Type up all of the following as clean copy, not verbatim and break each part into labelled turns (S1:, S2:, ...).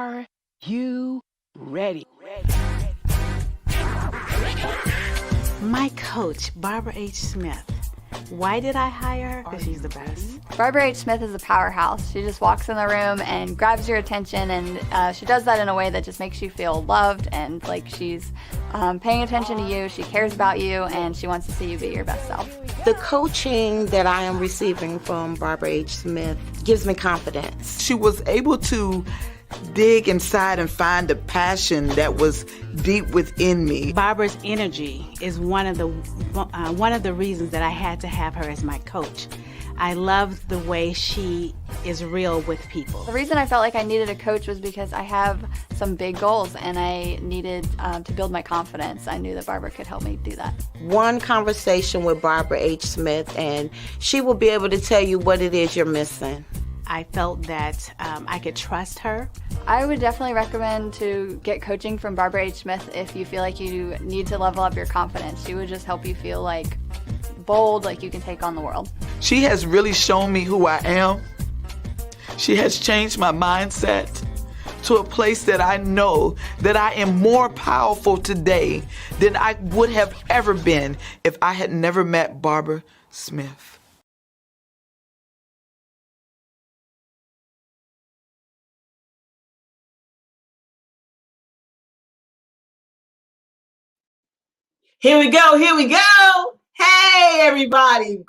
S1: Are you ready?
S2: My coach, Barbara H. Smith. Why did I hire her? Because she's the best.
S3: Barbara H. Smith is a powerhouse. She just walks in the room and grabs your attention, and she does that in a way that just makes you feel loved and like she's paying attention to you, she cares about you, and she wants to see you be your best self.
S4: The coaching that I am receiving from Barbara H. Smith gives me confidence.
S5: She was able to dig inside and find a passion that was deep within me.
S2: Barbara's energy is one of the reasons that I had to have her as my coach. I love the way she is real with people.
S3: The reason I felt like I needed a coach was because I have some big goals and I needed to build my confidence. I knew that Barbara could help me do that.
S4: One conversation with Barbara H. Smith and she will be able to tell you what it is you're missing.
S2: I felt that I could trust her.
S3: I would definitely recommend to get coaching from Barbara H. Smith if you feel like you need to level up your confidence. She would just help you feel like bold, like you can take on the world.
S5: She has really shown me who I am. She has changed my mindset to a place that I know that I am more powerful today than I would have ever been if I had never met Barbara Smith.
S6: Here we go. Here we go. Hey, everybody.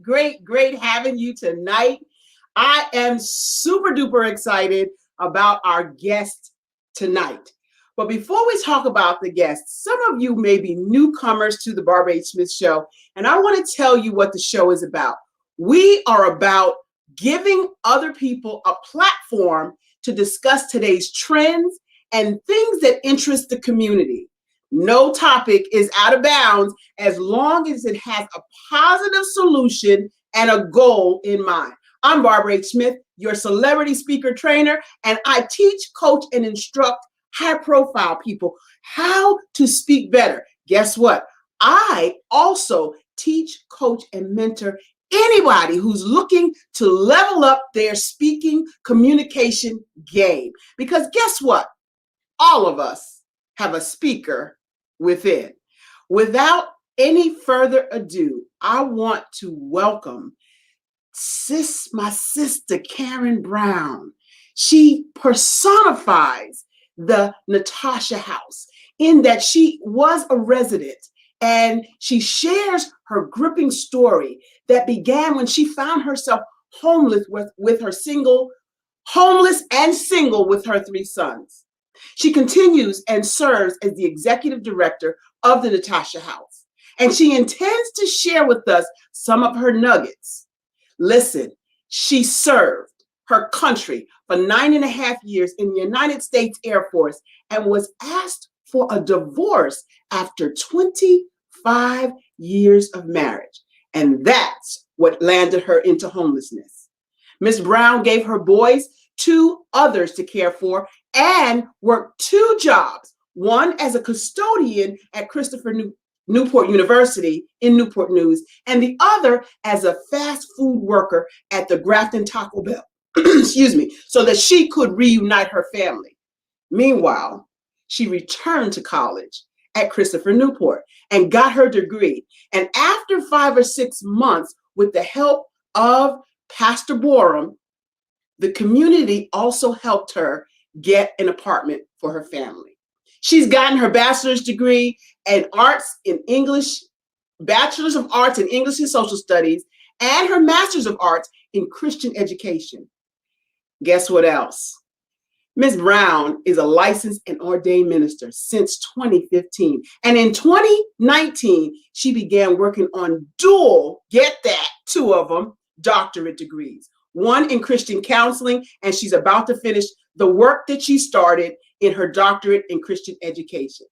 S6: Great having you tonight. I am super duper excited about our guest tonight. But before we talk about the guest, some of you may be newcomers to the Barbara H. Smith Show, and I want to tell you what the show is about. We are about giving other people a platform to discuss today's trends and things that interest the community. No topic is out of bounds as long as it has a positive solution and a goal in mind. I'm Barbara H. Smith, your celebrity speaker trainer, and I teach, coach, and instruct high-profile people how to speak better. Guess what? I also teach, coach, and mentor anybody who's looking to level up their speaking communication game. Because guess what? All of us have a speaker within. Without any further ado, I want to welcome my sister, Karen Brown. She personifies the Natasha House in that she was a resident and she shares her gripping story that began when she found herself homeless and single with her 3 sons. She continues and serves as the executive director of the Natasha House, and she intends to share with us some of her nuggets. Listen, she served her country for 9.5 years in the United States Air Force and was asked for a divorce after 25 years of marriage, and that's what landed her into homelessness. Ms. Brown gave her boys 2 others to care for and worked 2 jobs, one as a custodian at Christopher Newport University in Newport News, and the other as a fast food worker at the Grafton Taco Bell, so that she could reunite her family. Meanwhile, she returned to college at Christopher Newport and got her degree. And after 5 or 6 months, with the help of Pastor Borum, the community also helped her get an apartment for her family. She's gotten her bachelor's degree in arts in English, bachelor's of arts in English and social studies, and her master's of arts in Christian education. Guess what else? Ms. Brown is a licensed and ordained minister since 2015. And in 2019, she began working on dual, get that, 2 of them, doctorate degrees. One in Christian counseling, and she's about to finish the work that she started in her doctorate in Christian education.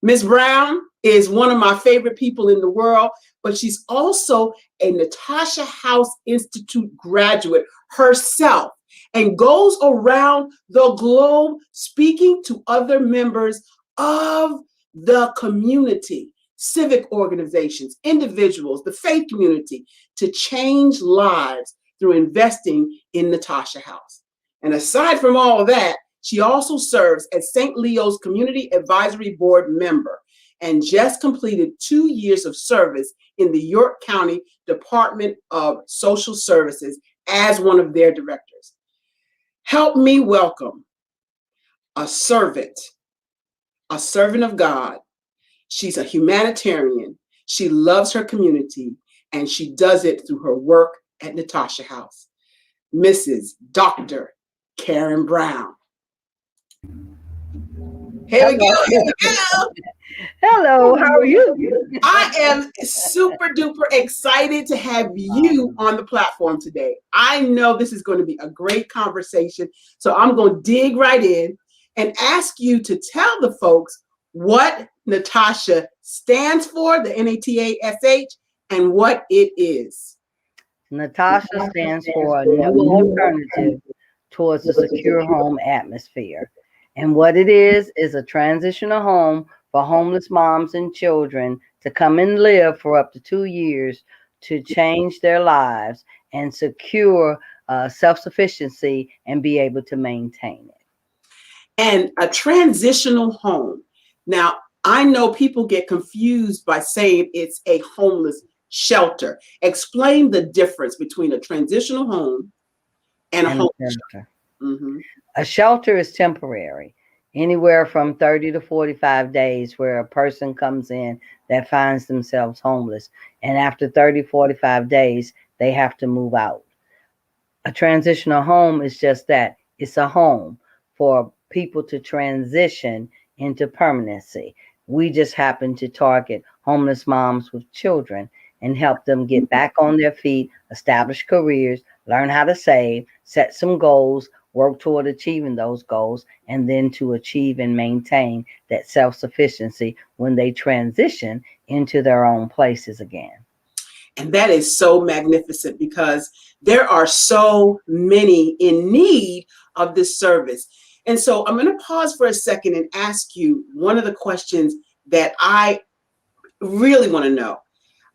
S6: Ms. Brown is one of my favorite people in the world, but she's also a Natasha House Institute graduate herself and goes around the globe speaking to other members of the community, civic organizations, individuals, the faith community, to change lives through investing in Natasha House. And aside from all of that, She also serves as St. Leo's Community Advisory Board member and just completed 2 years of service in the York County Department of Social Services as one of their directors. Help me welcome a servant of God. She's a humanitarian. She loves her community, and she does it through her work at Natasha House. Mrs. Dr. Karen Brown. Here we go. Here we go.
S7: Hello, how are you?
S6: I am super duper excited to have you on the platform today. I know this is going to be a great conversation, so I'm going to dig right in and ask you to tell the folks what Natasha stands for, the NATASH, and what it is.
S7: Natasha stands for a new alternative towards a secure home atmosphere. And what it is a transitional home for homeless moms and children to come and live for up to 2 years to change their lives and secure self-sufficiency and be able to maintain it.
S6: And a transitional home. Now, I know people get confused by saying it's a homeless shelter. Explain the difference between a transitional home and a homeless shelter. Mm-hmm.
S7: A shelter is temporary, anywhere from 30 to 45 days, where a person comes in that finds themselves homeless. And after 30, 45 days, they have to move out. A transitional home is just that. It's a home for people to transition into permanency. We just happen to target homeless moms with children and help them get back on their feet, establish careers, learn how to save, set some goals, work toward achieving those goals, and then to achieve and maintain that self-sufficiency when they transition into their own places again.
S6: And that is so magnificent because there are so many in need of this service. And so I'm going to pause for a second and ask you one of the questions that I really want to know.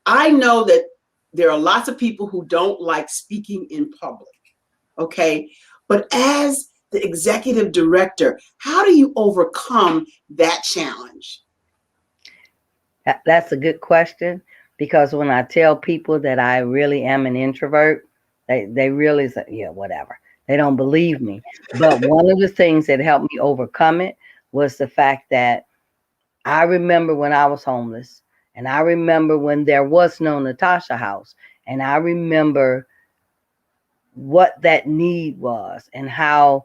S6: I know that there are lots of people who don't like speaking in public, okay? But as the executive director, how do you overcome that challenge?
S7: That's a good question, because when I tell people that I really am an introvert, they really say, yeah, whatever. They don't believe me. But one of the things that helped me overcome it was the fact that I remember when I was homeless, and I remember when there was no Natasha House, and I remember what that was and how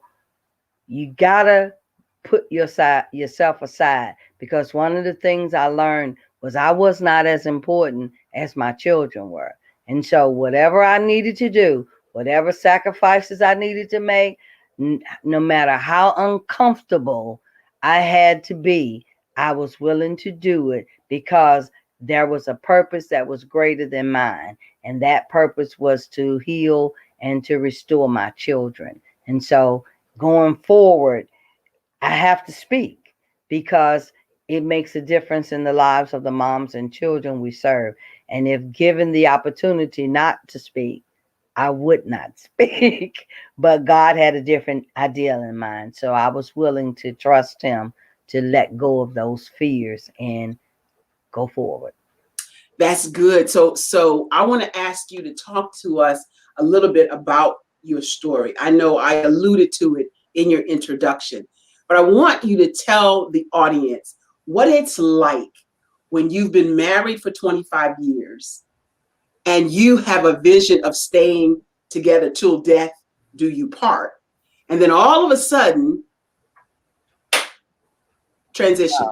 S7: you gotta put yourself aside, because one of the things I learned was I was not as important as my children were. And so whatever I needed to do, whatever sacrifices I needed to make, no matter how uncomfortable I had to be, I was willing to do it because there was a purpose that was greater than mine. And that purpose was to heal and to restore my children. And so going forward, I have to speak because it makes a difference in the lives of the moms and children we serve. And if given the opportunity not to speak, I would not speak. But God had a different ideal in mind. So I was willing to trust him to let go of those fears and go forward.
S6: That's good. So I want to ask you to talk to us a little bit about your story. I know I alluded to it in your introduction, but I want you to tell the audience what it's like when you've been married for 25 years and you have a vision of staying together till death do you part. And then all of a sudden, transition.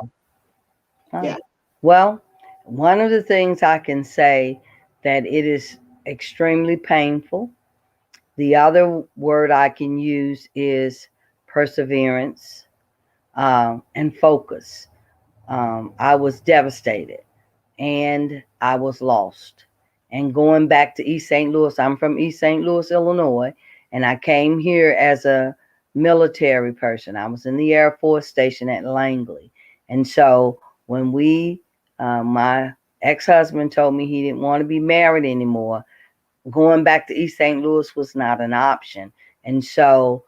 S7: Oh.
S6: Yeah.
S7: Well, one of the things I can say that it is extremely painful. The other word I can use is perseverance and focus. I was devastated and I was lost. And going back to East St. Louis, I'm from East St. Louis, Illinois, and I came here as a military person. I was in the Air Force Station at Langley. And so when my ex-husband told me he didn't want to be married anymore, going back to East St. Louis was not an option. And so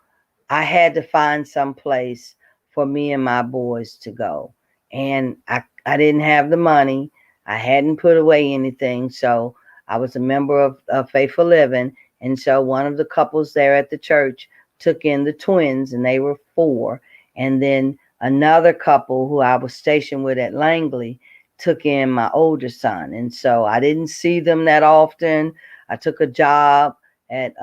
S7: I had to find some place for me and my boys to go. And I didn't have the money. I hadn't put away anything. So I was a member of Faithful Living. And so one of the couples there at the church took in the twins, and they were 4. And then another couple who I was stationed with at Langley took in my older son. And so I didn't see them that often. I took a job at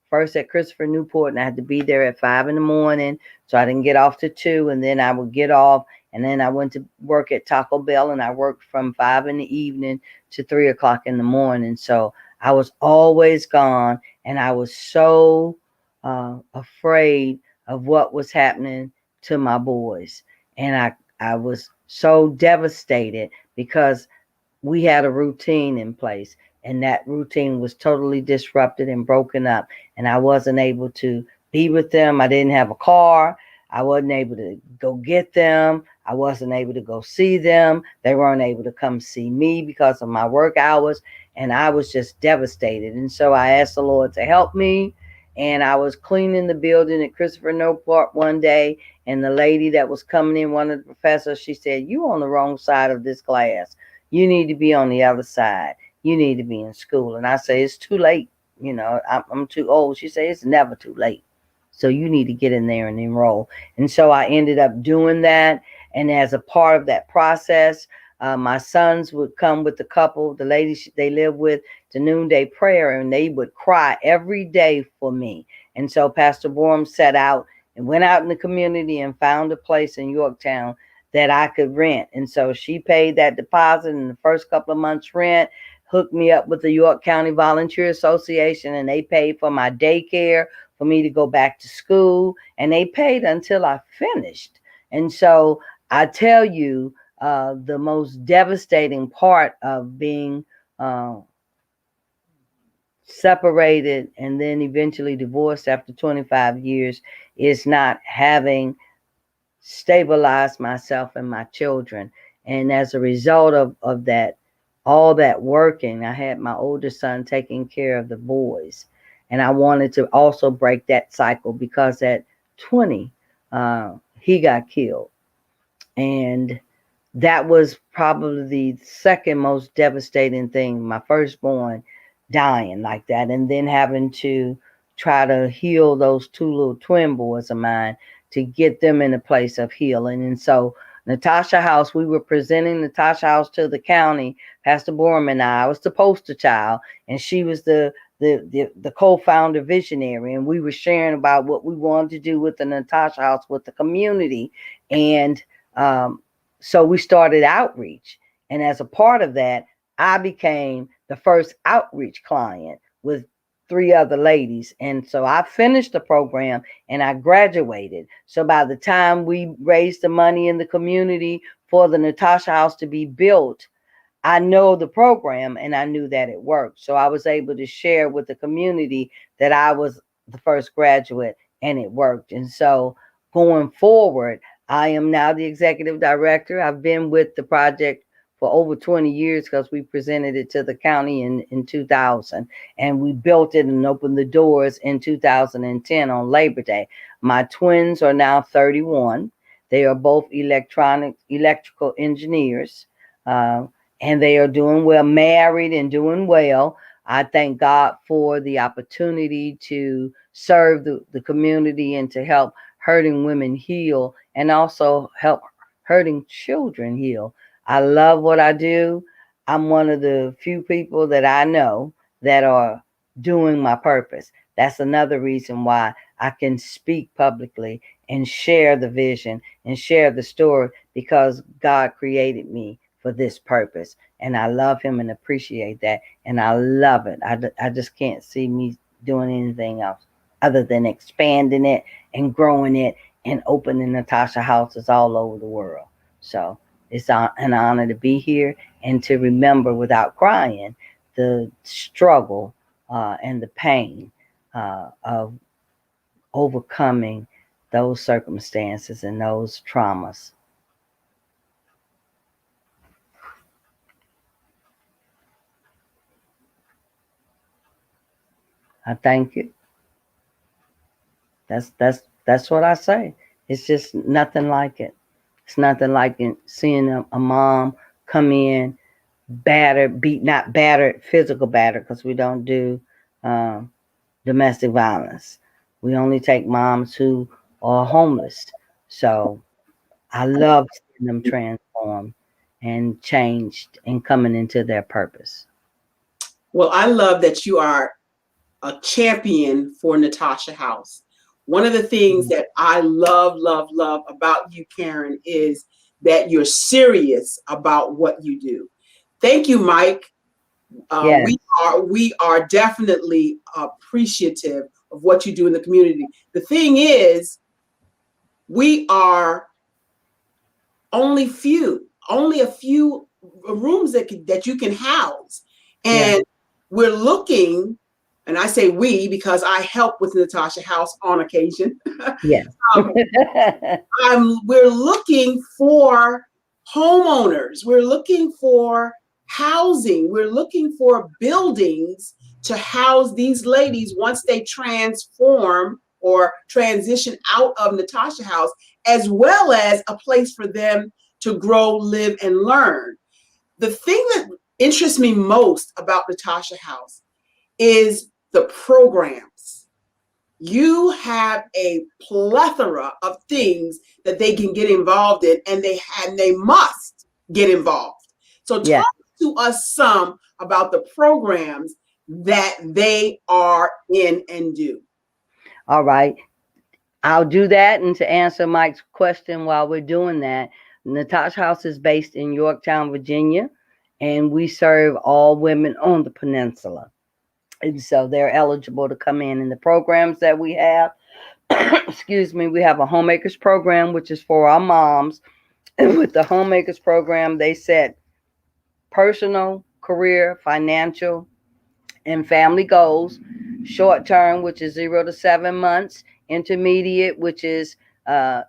S7: first at Christopher Newport, and I had to be there at 5 in the morning. So I didn't get off to 2, and then I would get off. And then I went to work at Taco Bell, and I worked from 5 in the evening to 3 o'clock in the morning. So I was always gone, and I was so afraid of what was happening to my boys. And I was so devastated because we had a routine in place, and that routine was totally disrupted and broken up, and I wasn't able to be with them. I didn't have a car. I wasn't able to go get them. I wasn't able to go see them. They weren't able to come see me because of my work hours, and I was just devastated. And so I asked the Lord to help me, and I was cleaning the building at Christopher Newport one day, and the lady that was coming in, one of the professors, she said, "You on the wrong side of this class. You need to be on the other side. You need to be in school." And I say, "It's too late. You know, I'm too old." She said, "It's never too late. So you need to get in there and enroll." And so I ended up doing that. And as a part of that process, my sons would come with the couple, the ladies they live with, to noonday prayer, and they would cry every day for me. And so Pastor Borum set out and went out in the community and found a place in Yorktown that I could rent. And so she paid that deposit in the first couple of months' rent, hooked me up with the York County Volunteer Association, and they paid for my daycare for me to go back to school, and they paid until I finished. And so I tell you, the most devastating part of being separated and then eventually divorced after 25 years is not having stabilized myself and my children. And as a result of that, all that working, I had my older son taking care of the boys. And I wanted to also break that cycle because at 20, he got killed. And that was probably the second most devastating thing, my firstborn dying like that, and then having to try to heal those 2 little twin boys of mine to get them in a place of healing. And so Natasha House, we were presenting Natasha House to the county. Pastor Borum and I was the poster child, and she was the co-founder visionary, and we were sharing about what we wanted to do with the Natasha House with the community. And so we started outreach, and as a part of that, I became the first outreach client with 3 other ladies. And so I finished the program and I graduated. So by the time we raised the money in the community for the Natasha House to be built, I know the program and I knew that it worked. So I was able to share with the community that I was the first graduate and it worked. And so going forward, I am now the executive director. I've been with the project for over 20 years because we presented it to the county in 2000, and we built it and opened the doors in 2010 on Labor Day. My twins are now 31. They are both electrical engineers, and they are doing well, married and doing well. I thank God for the opportunity to serve the community and to help hurting women heal and also help hurting children heal. I love what I do. I'm one of the few people that I know that are doing my purpose. That's another reason why I can speak publicly and share the vision and share the story, because God created me for this purpose. And I love him and appreciate that. And I love it. I just can't see me doing anything else other than expanding it and growing it and opening Natasha houses all over the world. So it's an honor to be here and to remember without crying the struggle and the pain of overcoming those circumstances and those traumas. I thank you. That's That's what I say. It's just nothing like it. It's nothing like it, seeing a mom come in battered, beat, not battered, physical battered, because we don't do domestic violence. We only take moms who are homeless. So I love seeing them transform and changed and coming into their purpose.
S6: Well, I love that you are a champion for Natasha House. One of the things that I love about you, Karen, is that you're serious about what you do. Thank you, Mike.
S7: Yes.
S6: We are definitely appreciative of what you do in the community. The thing is, we are only a few rooms that you can house, and we're looking. And I say we because I help with Natasha House on occasion.
S7: Yes.
S6: We're looking for homeowners. We're looking for housing. We're looking for buildings to house these ladies once they transform or transition out of Natasha House, as well as a place for them to grow, live, and learn. The thing that interests me most about Natasha House is the programs. You have a plethora of things that they can get involved in, and they must get involved. So talk to us some about the programs that they are in and do.
S7: All right. I'll do that. And to answer Mike's question while we're doing that, Natasha House is based in Yorktown, Virginia, and we serve all women on the peninsula. And so they're eligible to come in the programs that we have. Excuse me, we have a homemakers program, which is for our moms. And with the homemakers program, they set personal, career, financial, and family goals. Short term, which is 0 to 7 months. Intermediate, which is 8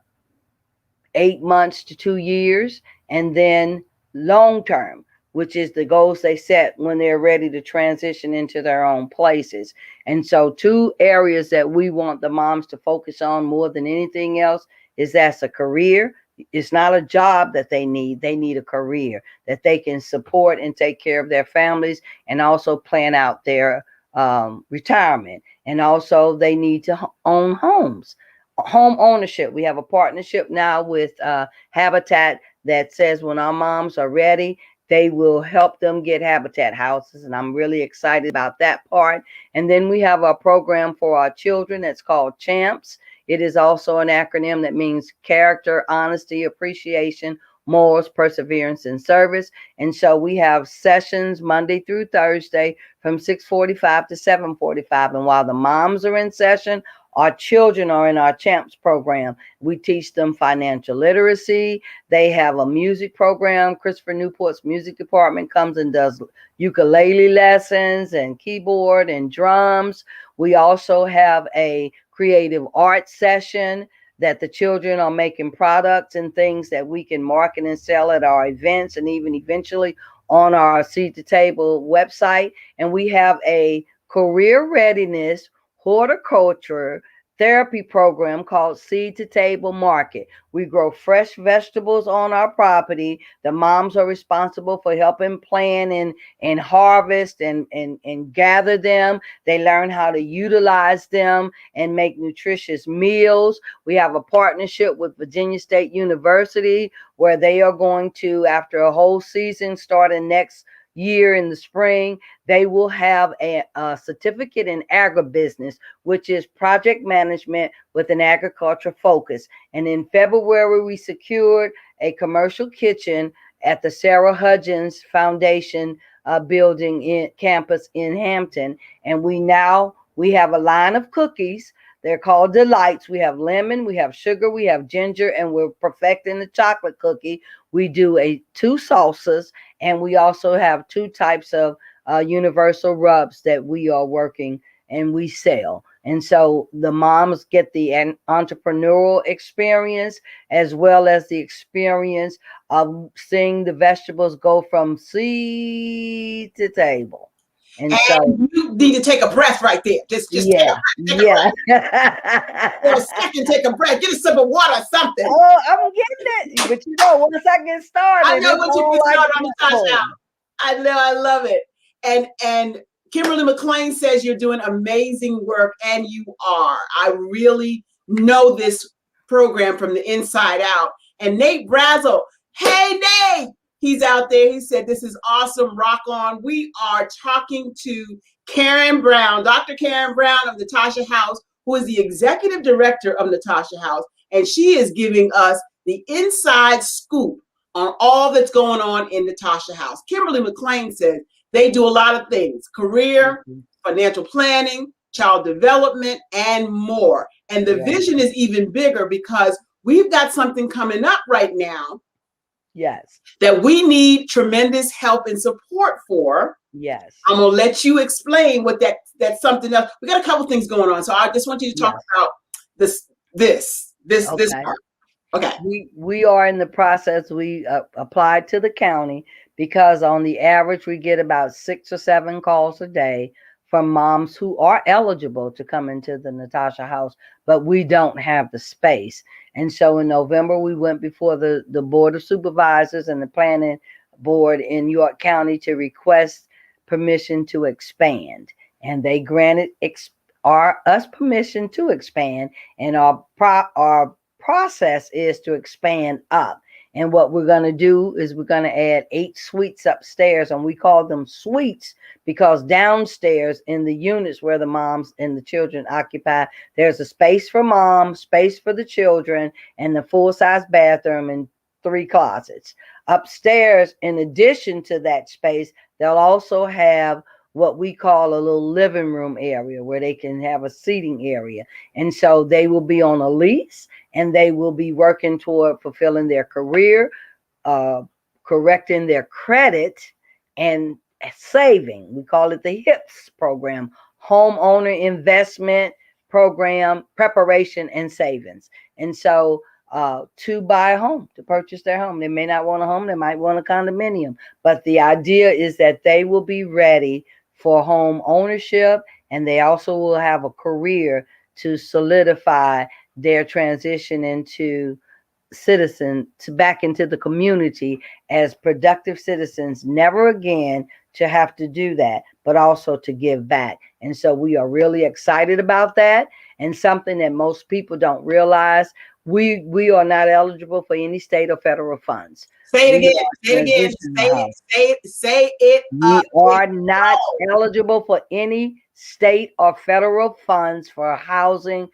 S7: months to 2 years. And then long term, which is the goals they set when they're ready to transition into their own places. And so 2 areas that we want the moms to focus on more than anything else is that's a career. It's not a job that they need. They need a career that they can support and take care of their families and also plan out their retirement. And also they need to own homes. Home ownership. We have a partnership now with Habitat that says when our moms are ready, they will help them get Habitat houses. And I'm really excited about that part. And then we have a program for our children that's called CHAMPS. It is also an acronym that means character, honesty, appreciation, morals, perseverance, and service. And so we have sessions Monday through Thursday from 6:45 to 7:45. And while the moms are in session, our children are in our CHAMPS program. We teach them financial literacy. They have a music program. Christopher Newport's music department comes and does ukulele lessons and keyboard and drums. We also have a creative arts session that the children are making products and things that we can market and sell at our events and even eventually on our Seed to Table website. And we have a career readiness horticulture therapy program called Seed to Table Market. We grow fresh vegetables on our property. The moms are responsible for helping plan and harvest and gather them. They learn how to utilize them and make nutritious meals. We have a partnership with Virginia State University where they are going to, after a whole season starting next year in the spring, they will have a certificate in agribusiness, which is project management with an agriculture focus. And in February, we secured a commercial kitchen at the Sarah Hudgens Foundation building in campus in Hampton. And we have a line of cookies. They're called Delights. We have lemon, we have sugar, we have ginger, and we're perfecting the chocolate cookie. We do 2 salsas, and we also have 2 types of universal rubs that we are working and we sell. And so the moms get the entrepreneurial experience as well as the experience of seeing the vegetables go from seed to table. And
S6: And
S7: so,
S6: you need to take a breath right there. Just
S7: yeah,
S6: take a breath. For a
S7: yeah.
S6: second, take a breath. Get a sip of water or something.
S7: Oh, I'm getting it. But you know, once I get started,
S6: I know
S7: it's
S6: what you
S7: all
S6: get
S7: like
S6: started on Natasha.
S7: popcorn.
S6: I know, I love it. And Kimberly McLean says you're doing amazing work, and you are. I really know this program from the inside out. And Nate Brazel, hey Nate, he's out there. He said, this is awesome, rock on. We are talking to Karen Brown, Dr. Karen Brown of Natasha House, who is the executive director of Natasha House, and she is giving us the inside scoop on all that's going on in Natasha House. Kimberly McLean says they do a lot of things: career, financial planning, child development, and more. And the vision is even bigger because we've got something coming up right now
S7: Yes.
S6: that we need tremendous help and support for.
S7: Yes.
S6: I'm gonna let you explain what that's something else. We got a couple things going on, so I just want you to talk about this
S7: Okay.
S6: part. Okay.
S7: We are in the process. We applied to the county because on the average we get about 6 or 7 calls a day from moms who are eligible to come into the Natasha House, but we don't have the space. And so in November we went before the Board of Supervisors and the Planning Board in York County to request permission to expand, and they granted us permission to expand, and our process is to expand up. And what we're going to do is we're going to add 8 suites upstairs, and we call them suites because downstairs in the units where the moms and the children occupy, there's a space for mom, space for the children, and the full-size bathroom and 3 closets. Upstairs, in addition to that space, they'll also have what we call a little living room area where they can have a seating area. And so they will be on a lease, and they will be working toward fulfilling their career, correcting their credit, and saving. We call it the HIPS program, Homeowner Investment Program, Preparation and Savings. And so to buy a home, to purchase their home. They may not want a home, they might want a condominium, but the idea is that they will be ready for home ownership, and they also will have a career to solidify their transition into back into the community as productive citizens, never again to have to do that, but also to give back. And so we are really excited about that. And something that most people don't realize, we are not eligible for any state or federal funds.
S6: Say it again. Say it.
S7: We are not eligible for any state or federal funds for housing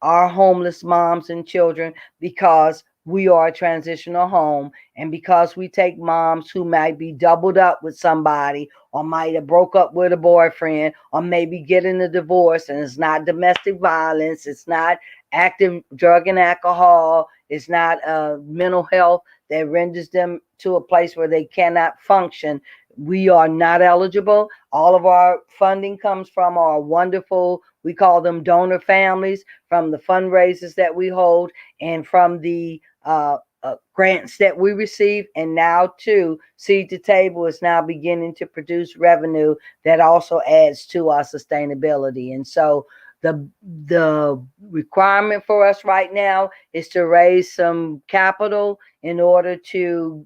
S7: our homeless moms and children because we are a transitional home, and because we take moms who might be doubled up with somebody or might have broke up with a boyfriend or maybe getting a divorce, and it's not domestic violence, it's not active drug and alcohol, it's not mental health that renders them to a place where they cannot function. We are not eligible. All of our funding comes from our wonderful, we call them donor families, from the fundraisers that we hold and from the grants that we receive. And now too, Seed to Table is now beginning to produce revenue that also adds to our sustainability. And so the requirement for us right now is to raise some capital in order to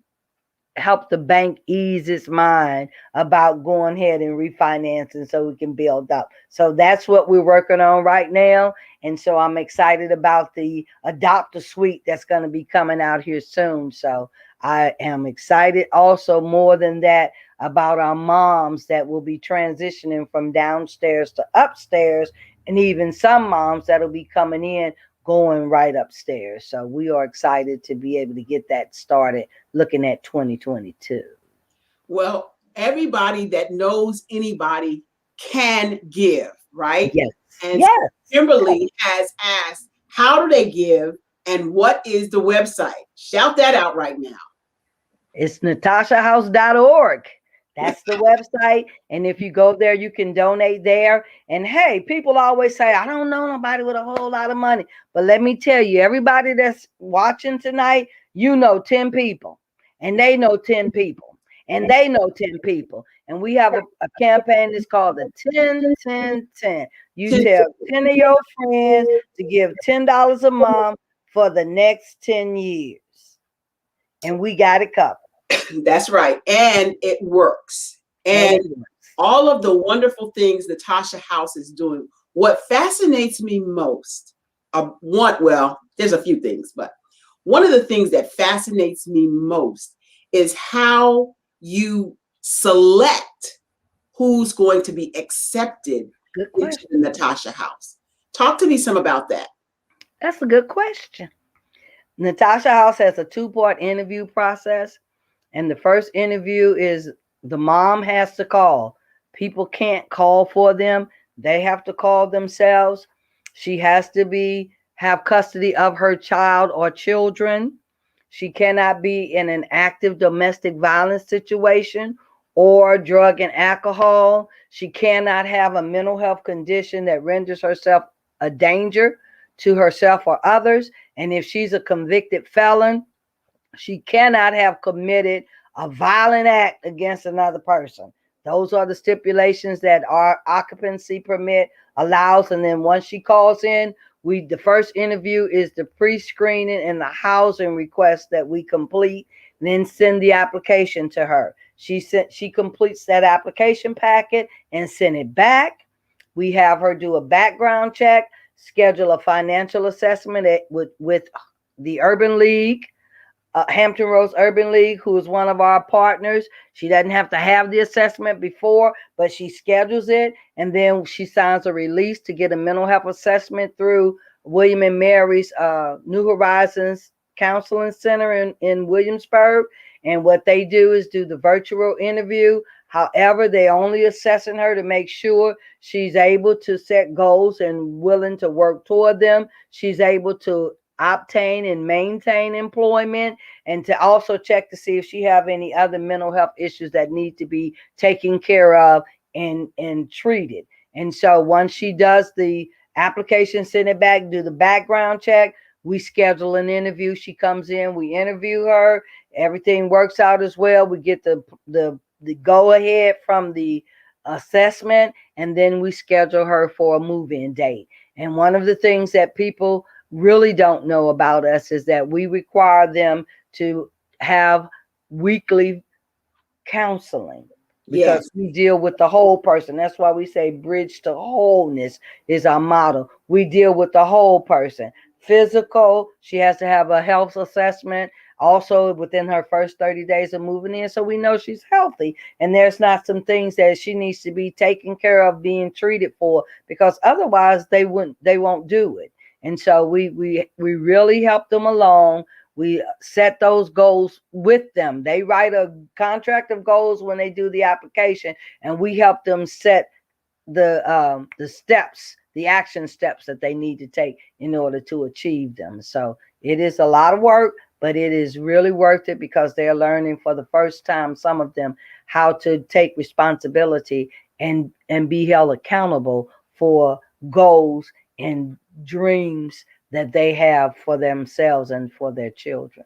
S7: help the bank ease its mind about going ahead and refinancing so we can build up. So that's what we're working on right now. And so I'm excited about the Adopt a Suite that's going to be coming out here soon. So I am excited also, more than that, about our moms that will be transitioning from downstairs to upstairs, and even some moms that'll be coming in going right upstairs. So we are excited to be able to get that started looking at 2022.
S6: Well, everybody that knows anybody can give, right?
S7: Yes.
S6: And
S7: yes.
S6: Kimberly has asked, how do they give and what is the website? Shout that out right now.
S7: It's natashahouse.org. That's the website. And if you go there, you can donate there. And hey, people always say, I don't know nobody with a whole lot of money. But let me tell you, everybody that's watching tonight, you know 10 people. And they know 10 people. and they know 10 people. And we have a campaign that's called the 10-10-10. You tell 10 of your friends to give $10 a month for the next 10 years. And we got it covered.
S6: That's right. And it works. And all of the wonderful things Natasha House is doing. What fascinates me most, there's a few things, but one of the things that fascinates me most is how you select who's going to be accepted into the Natasha House. Talk to me some about that.
S7: That's a good question. Natasha House has a 2-part interview process. And the first interview is the mom has to call. People can't call for them. They have to call themselves. She has to have custody of her child or children. She cannot be in an active domestic violence situation or drug and alcohol. She cannot have a mental health condition that renders herself a danger to herself or others. And if she's a convicted felon, she cannot have committed a violent act against another person. Those are the stipulations that our occupancy permit allows. And then once she calls in, the first interview is the pre-screening and the housing request that we complete, and then send the application to her. She completes that application packet and send it back. We have her do a background check, schedule a financial assessment with the Urban League, Hampton Roads Urban League, who is one of our partners. She doesn't have to have the assessment before, but she schedules it, and then she signs a release to get a mental health assessment through William and Mary's New Horizons Counseling Center in Williamsburg. And what they do is do the virtual interview. However, they only assessing her to make sure she's able to set goals and willing to work toward them. She's able to obtain and maintain employment, and to also check to see if she have any other mental health issues that need to be taken care of and treated. And so once she does the application, send it back, do the background check, we schedule an interview. She comes in, we interview her, everything works out as well. We get the go ahead from the assessment, and then we schedule her for a move-in date. And one of the things that people really don't know about us is that we require them to have weekly counseling, because we deal with the whole person. That's why we say bridge to wholeness is our motto. We deal with the whole person. Physical, she has to have a health assessment also within her first 30 days of moving in, so we know she's healthy and there's not some things that she needs to be taken care of, being treated for, because otherwise they won't do it. And so we really help them along. We set those goals with them. They write a contract of goals when they do the application, and we help them set the steps, the action steps that they need to take in order to achieve them. So it is a lot of work, but it is really worth it, because they're learning for the first time, some of them, how to take responsibility and be held accountable for goals and dreams that they have for themselves and for their children.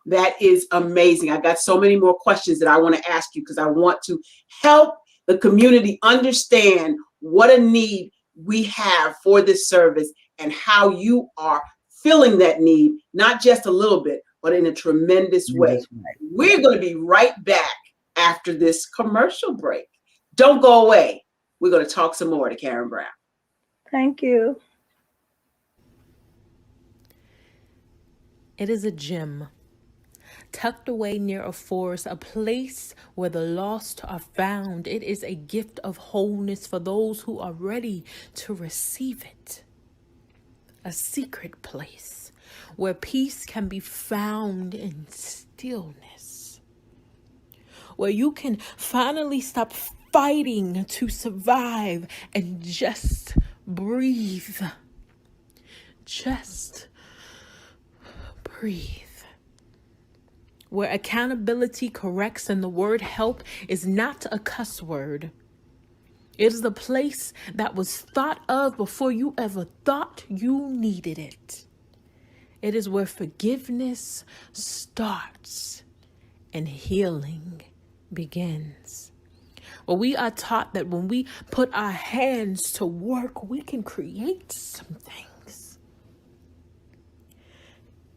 S6: That is amazing. I got so many more questions that I want to ask you, because I want to help the community understand what a need we have for this service and how you are filling that need, not just a little bit, but in a tremendous way. We're going to be right back after this commercial break. Don't go away. We're going to talk some more to Karen Brown.
S7: Thank you.
S8: It is a gem, tucked away near a forest, a place where the lost are found. It is a gift of wholeness for those who are ready to receive it. A secret place where peace can be found in stillness, where you can finally stop fighting to survive and just breathe. Just breathe. Where accountability corrects and the word help is not a cuss word. It is the place that was thought of before you ever thought you needed it. It is where forgiveness starts and healing begins. But we are taught that when we put our hands to work, we can create some things.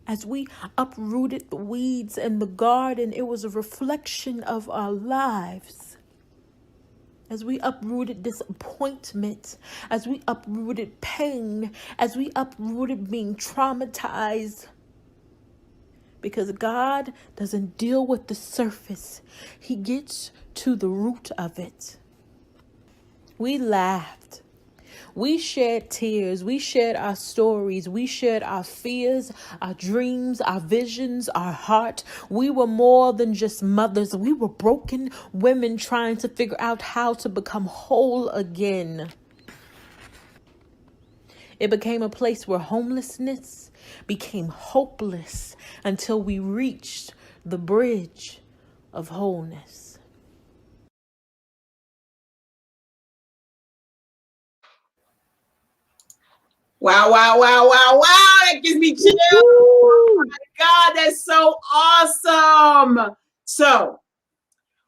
S8: As we uprooted the weeds in the garden, it was a reflection of our lives. As we uprooted disappointment, as we uprooted pain, as we uprooted being traumatized. Because God doesn't deal with the surface, He gets to the root of it. We laughed. We shed tears. We shared our stories. We shared our fears, our dreams, our visions, our heart. We were more than just mothers. We were broken women trying to figure out how to become whole again. It became a place where homelessness became hopeless until we reached the bridge of wholeness.
S6: Wow, wow, wow, wow, wow. That gives me chills. Oh my God, that's so awesome. So,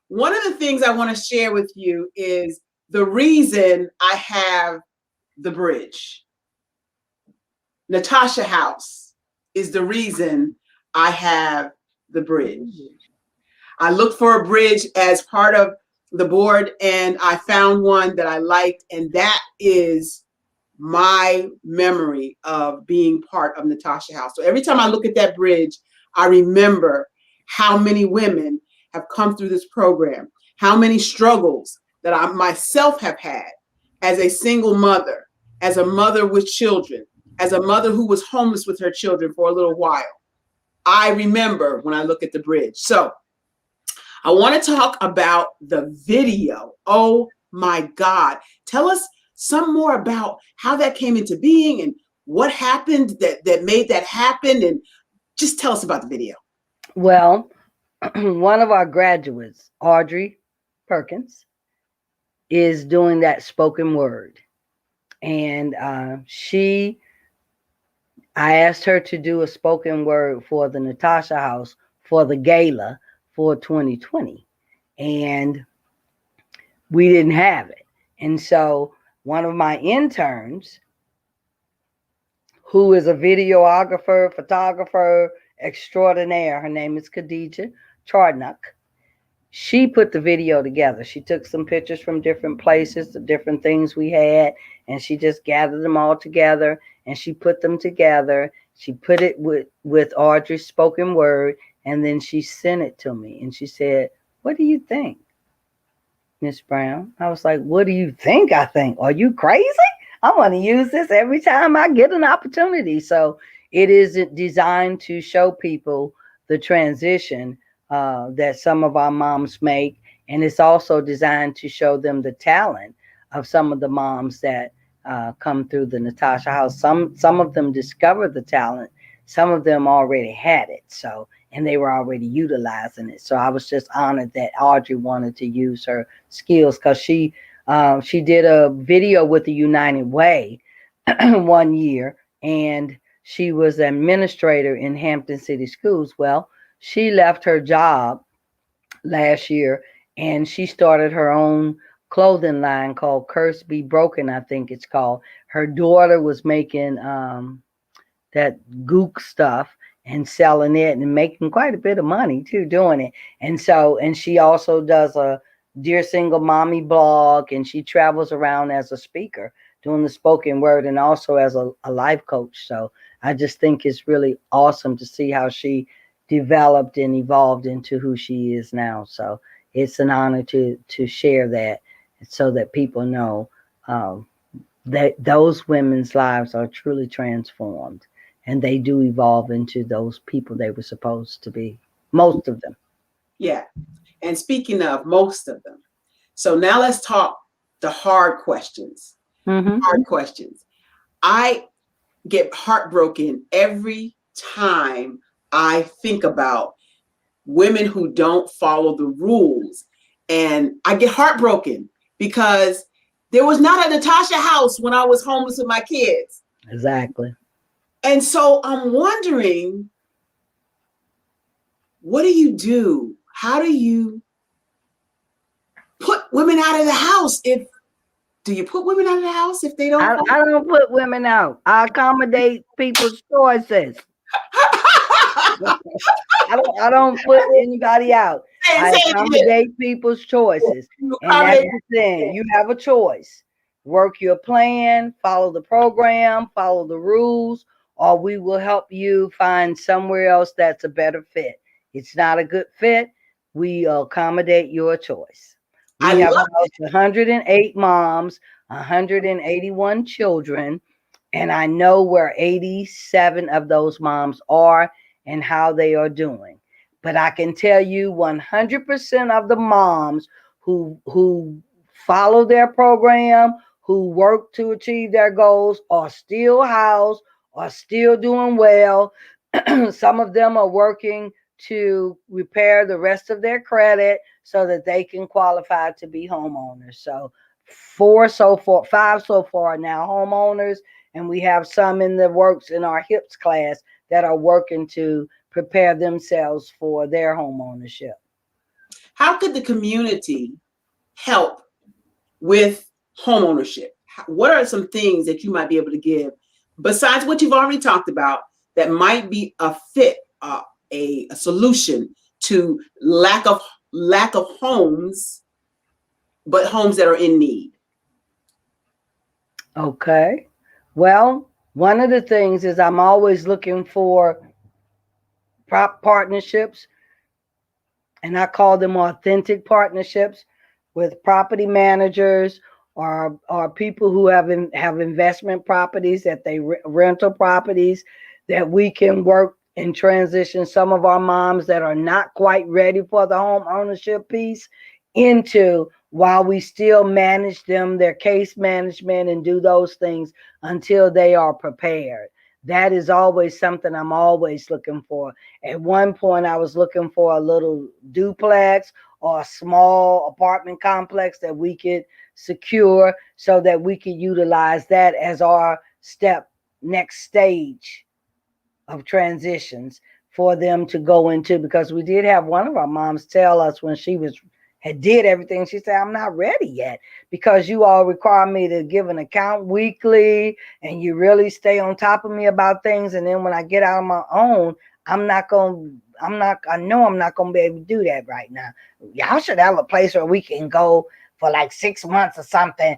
S6: one of the things I want to share with you is the reason I have the bridge. Natasha House is the reason I have the bridge. I looked for a bridge as part of the board and I found one that I liked, and that is my memory of being part of Natasha House. So every time I look at that bridge, I remember how many women have come through this program, how many struggles that I myself have had as a single mother, as a mother with children, as a mother who was homeless with her children for a little while. I remember when I look at the bridge. So I want to talk about the video. Oh my God. Tell us some more about how that came into being and what happened that made that happen. And just tell us about the video.
S7: Well, one of our graduates, Audrey Perkins, is doing that spoken word. And I asked her to do a spoken word for the Natasha House for the gala for 2020. And we didn't have it. And so one of my interns, who is a videographer, photographer extraordinaire, her name is Khadija Chardnock, she put the video together. She took some pictures from different places, the different things we had, and she just gathered them all together and she put them together. She put it with Audrey's spoken word, and then she sent it to me and she said, "What do you think, Miss Brown?" I was like, "What do you think?" I think, "Are you crazy? I want to use this every time I get an opportunity." So it is designed to show people the transition that some of our moms make. And it's also designed to show them the talent of some of the moms that come through the Natasha House. Some of them discovered the talent. Some of them already had it. So, and they were already utilizing it. So I was just honored that Audrey wanted to use her skills, because she did a video with the United Way one year, and she was an administrator in Hampton City Schools. Well, she left her job last year and she started her own clothing line called Curse Be Broken, I think it's called. Her daughter was making that gook stuff and selling it and making quite a bit of money too doing it. And she also does a Dear Single Mommy blog, and she travels around as a speaker doing the spoken word and also as a life coach. So I just think it's really awesome to see how she developed and evolved into who she is now. So it's an honor to share that, so that people know that those women's lives are truly transformed and they do evolve into those people they were supposed to be, most of them.
S6: Yeah. And speaking of most of them, so now let's talk the hard questions.
S7: Mm-hmm.
S6: Hard questions. I get heartbroken every time I think about women who don't follow the rules. And I get heartbroken because there was not a Natasha House when I was homeless with my kids.
S7: Exactly.
S6: And so I'm wondering, what do you do? How do you women out of the house do you put women out of the house if they don't?
S7: I don't put women out. I accommodate people's choices. I don't put anybody out. I accommodate people's choices. And that's the thing. You have a choice. Work your plan, follow the program, follow the rules, or we will help you find somewhere else that's a better fit. It's not a good fit. We accommodate your choice. We have 108 moms, 181 children, and I know where 87 of those moms are and how they are doing. But I can tell you 100% of the moms who follow their program, who work to achieve their goals, are still housed, are still doing well. Some of them are working to repair the rest of their credit so that they can qualify to be homeowners. So 5 so far now homeowners, and we have some in the works in our HIPS class that are working to prepare themselves for their home ownership.
S6: How could the community help with home ownership? What are some things that you might be able to give besides what you've already talked about that might be a fit, a solution to lack of homes, but homes that are in need?
S7: Okay. Well, one of the things is I'm always looking for partnerships, and I call them authentic partnerships with property managers or people who have investment properties, that they rental properties, that we can work and transition some of our moms that are not quite ready for the home ownership piece into, while we still manage them, their case management, and do those things until they are prepared. That is always something I'm always looking for. At one point, I was looking for a little duplex or a small apartment complex that we could secure so that we could utilize that as our next stage of transitions for them to go into, because we did have one of our moms tell us when she had did everything, she said, I'm not ready yet because you all require me to give an account weekly and you really stay on top of me about things. And then when I get out on my own, I know I'm not going to be able to do that right now. Y'all should have a place where we can go for like 6 months or something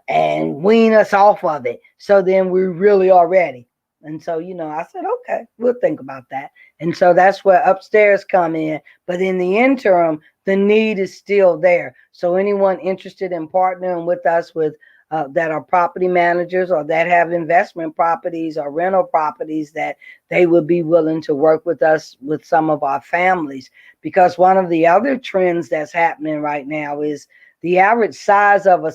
S7: and wean us off of it. So then we really are ready. And so, I said, okay, we'll think about that. And so that's where upstairs come in. But in the interim, the need is still there. So anyone interested in partnering with us that are property managers or that have investment properties or rental properties, that they would be willing to work with us with some of our families. Because one of the other trends that's happening right now is the average size of a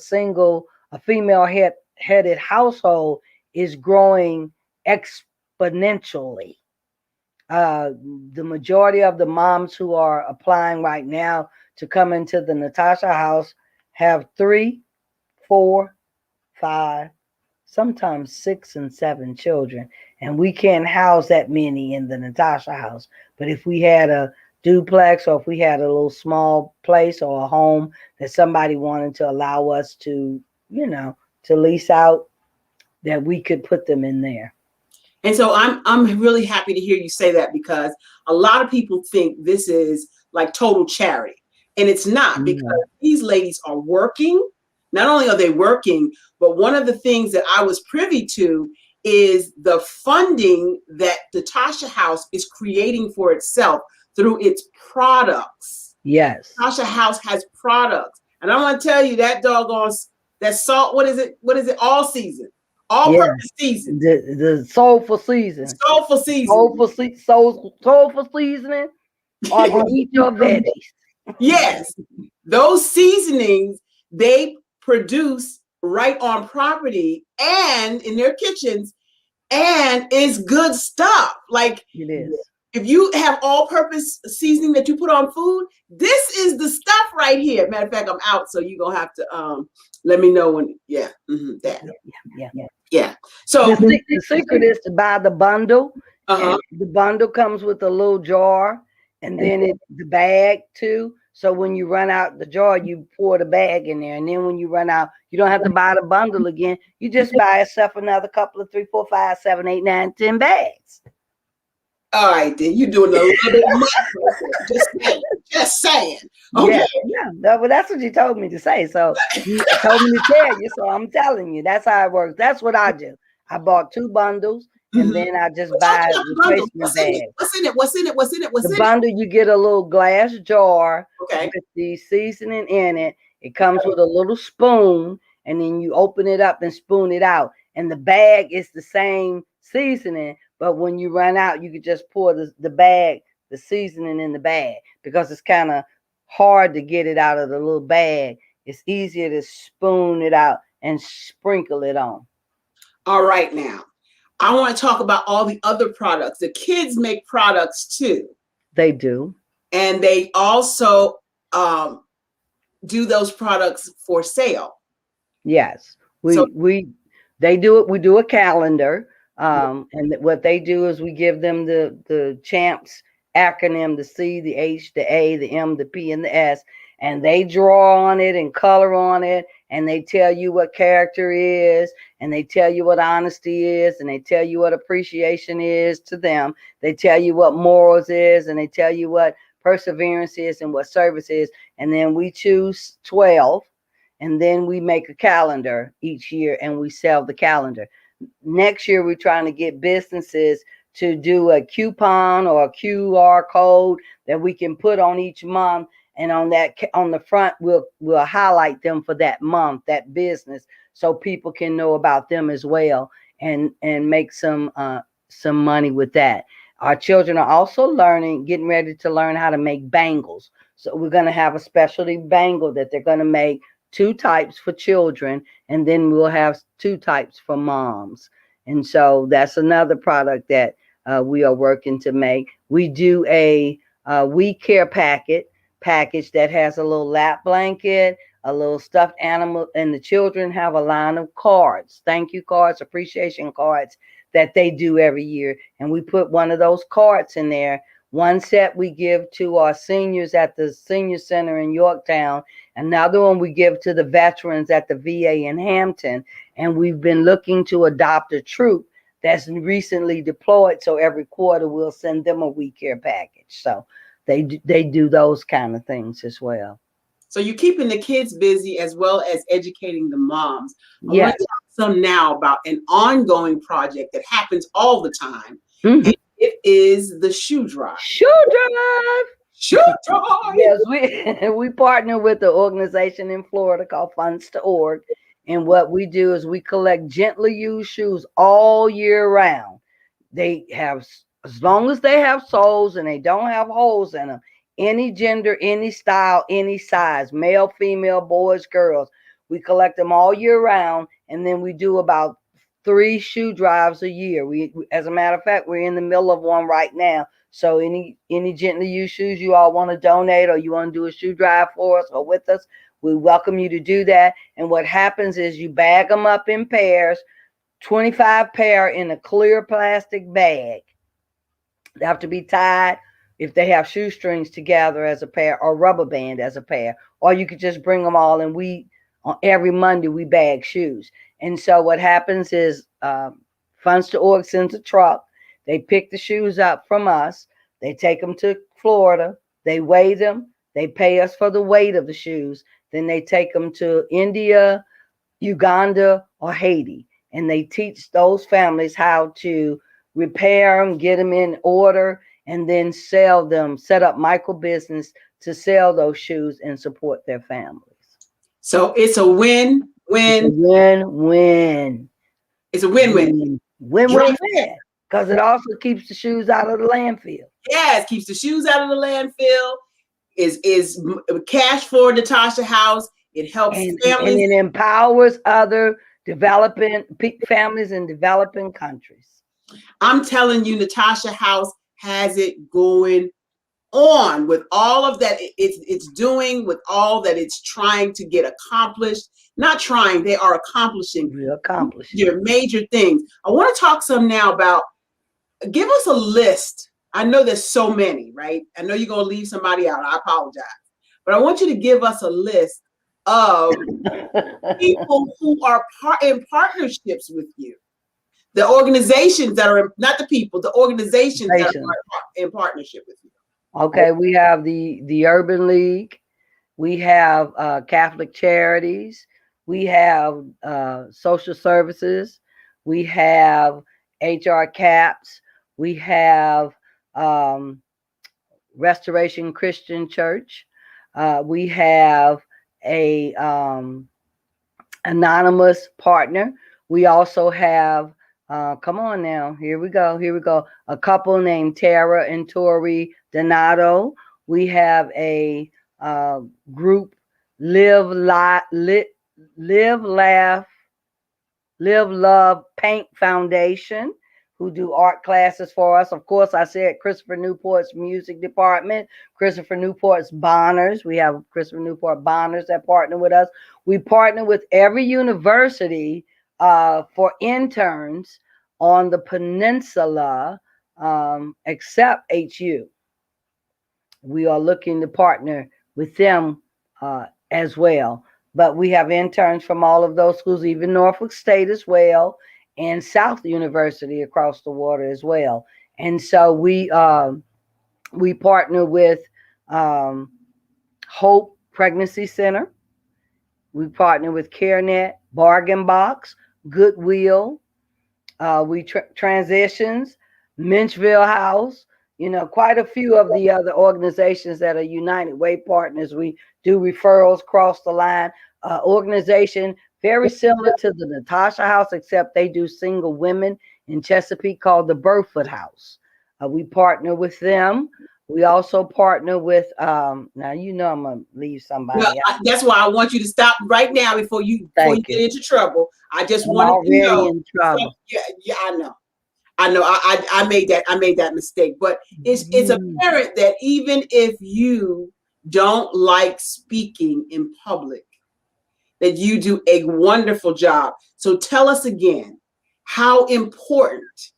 S7: female-headed household is growing exponentially. The majority of the moms who are applying right now to come into the Natasha House have 3, 4, 5, sometimes 6 and 7 children, and we can't house that many in the Natasha House. But if we had a duplex, or if we had a little small place or a home that somebody wanted to allow us to, to lease out, that we could put them in there.
S6: And so I'm really happy to hear you say that, because a lot of people think this is like total charity, and it's not, because these ladies are working. Not only are they working, but one of the things that I was privy to is the funding that Natasha House is creating for itself through its products.
S7: Yes.
S6: Natasha House has products. And I want to tell you that doggone, that salt, what is it? All season. All-purpose season.
S7: The soulful season.
S6: Soulful season.
S7: Soulful seasoning, or you eat your veggies.
S6: Yes. Those seasonings they produce right on property and in their kitchens, and it's good stuff. Like,
S7: it is.
S6: If you have all-purpose seasoning that you put on food, this is the stuff right here. Matter of fact, I'm out, so you're gonna have to let me know when. Yeah, yeah. So
S7: the secret is to buy the bundle. The bundle comes with a little jar, and then the bag too. So when you run out the jar, you pour the bag in there. And then when you run out, you don't have to buy the bundle again. You just buy yourself another couple of 3, 4, 5, 7, 8, 9, 10 bags.
S6: All right, then you're doing a little bit much. Just saying. Okay.
S7: Yeah. Well, that's what you told me to say. So you told me to tell you. So I'm telling you, that's how it works. That's what I do. I bought 2 bundles. And then I just buy replacement bags.
S6: What's in it?
S7: The bundle, you get a little glass jar
S6: with
S7: the seasoning in it. It comes with a little spoon, and then you open it up and spoon it out. And the bag is the same seasoning, but when you run out, you can just pour the seasoning in the bag, because it's kind of hard to get it out of the little bag. It's easier to spoon it out and sprinkle it on.
S6: All right, now. I want to talk about all the other products. The kids make products too.
S7: They do.
S6: And they also do those products for sale.
S7: Yes. They do it. We do a calendar. And what they do is we give them the CHAMPS acronym, the C, the H, the A, the M, the P, and the S. And they draw on it and color on it, and they tell you what character is, and they tell you what honesty is, and they tell you what appreciation is to them. They tell you what morals is, and they tell you what perseverance is and what service is. And then we choose 12, and then we make a calendar each year, and we sell the calendar. Next year, we're trying to get businesses to do a coupon or a QR code that we can put on each month. And on the front, we'll highlight them for that month, that business, so people can know about them as well, and make some money with that. Our children are also getting ready to learn how to make bangles. So we're going to have a specialty bangle that they're going to make, 2 types for children, and then we'll have 2 types for moms. And so that's another product that we are working to make. We do a We Care package that has a little lap blanket, a little stuffed animal, and the children have a line of cards, thank you cards, appreciation cards that they do every year. And we put one of those cards in there. One set we give to our seniors at the senior center in Yorktown. Another one we give to the veterans at the VA in Hampton. And we've been looking to adopt a troop that's recently deployed. So every quarter we'll send them a We Care package. So they do those kind of things as well.
S6: So you're keeping the kids busy as well as educating the moms. I
S7: Yes.
S6: want to talk some now about an ongoing project that happens all the time.
S7: Mm-hmm.
S6: It is the shoe drive.
S7: Shoe drive.
S6: Shoe drive.
S7: Yes, we partner with the organization in Florida called Funds to Org. And what we do is we collect gently used shoes all year round. They have, as long as they have soles and they don't have holes in them, any gender, any style, any size, male, female, boys, girls, we collect them all year round. And then we do about 3 shoe drives a year. We, as a matter of fact, we're in the middle of one right now. So any gently used shoes you all want to donate, or you want to do a shoe drive for us or with us, we welcome you to do that. And what happens is you bag them up in pairs, 25 pair in a clear plastic bag. They have to be tied if they have shoestrings together as a pair, or rubber band as a pair, or you could just bring them all. And every Monday we bag shoes. And so what happens is Funds to Org sends a truck. They pick the shoes up from us. They take them to Florida. They weigh them. They pay us for the weight of the shoes. Then they take them to India, Uganda, or Haiti. And they teach those families how to repair them, get them in order, and then sell them, set up micro business to sell those shoes and support their families.
S6: So it's a win-win.
S7: Win-win.
S6: It's a win-win.
S7: Win-win. Because it also keeps the shoes out of the landfill.
S6: Yes, keeps the shoes out of the landfill. Is cash for Natasha House. It helps families.
S7: And it empowers other developing families in developing countries.
S6: I'm telling you, Natasha House has it going on with all of that it's doing, with all that it's trying to get accomplished. Not trying, they are accomplishing. Your major things. I want to talk some now about, give us a list. I know there's so many, right? I know you're going to leave somebody out. I apologize. but I want you to give us a list of people who are in partnerships with you. The organizations that are not the people, the organizations that are in partnership with you.
S7: Okay, we have the Urban League, we have Catholic Charities, we have social services, we have HR CAPS, we have Restoration Christian Church, we have a anonymous partner. We also have come on now, here we go, a couple named Tara and Tori Donato. We have a group, Live Love Paint Foundation, who do art classes for us. Of course, I said Christopher Newport's music department, Christopher Newport's Bonners. We have Christopher Newport Bonners that partner with us. We partner with every university for interns on the peninsula, except HU. We are looking to partner with them as well. But we have interns from all of those schools, even Norfolk State as well, and South University across the water as well. And so we partner with Hope Pregnancy Center. We partner with CareNet, Bargain Box, Goodwill. We Transitions, Minchville House, quite a few of the other organizations that are United Way partners. We do referrals across the line. Organization very similar to the Natasha House, except they do single women in Chesapeake called the Burfoot House. We partner with them. We also partner with, now I'm going to leave somebody out.
S6: That's why I want you to stop right now before you get into trouble. I just wanted to know.
S7: In trouble.
S6: Yeah, I know. I made that mistake, but it's apparent that even if you don't like speaking in public, that you do a wonderful job. So tell us again, how important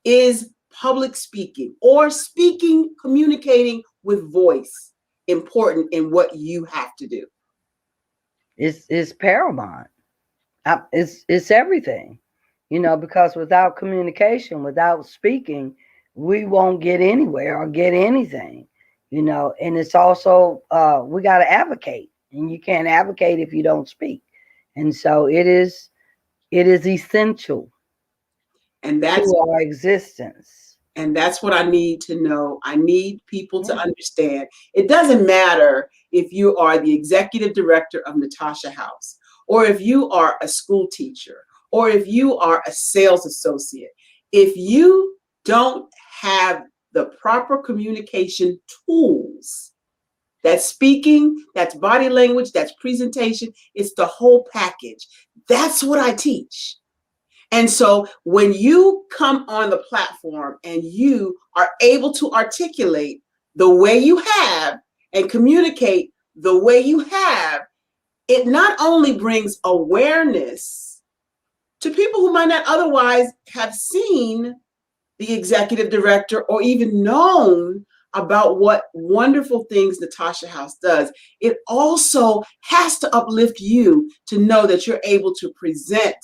S6: is public speaking or communicating with voice important in what you have to do?
S7: It's paramount. It's everything, because without communication, without speaking, we won't get anywhere or get anything, and it's also, we got to advocate, and you can't advocate if you don't speak. And so it is essential
S6: and that's
S7: to our existence.
S6: And that's what I need to know. I need people to understand. It doesn't matter if you are the executive director of Natasha House, or if you are a school teacher, or if you are a sales associate. If you don't have the proper communication tools, that's speaking, that's body language, that's presentation, it's the whole package. That's what I teach. And so when you come on the platform and you are able to articulate the way you have and communicate the way you have, it not only brings awareness to people who might not otherwise have seen the executive director or even known about what wonderful things Natasha House does. It also has to uplift you to know that you're able to present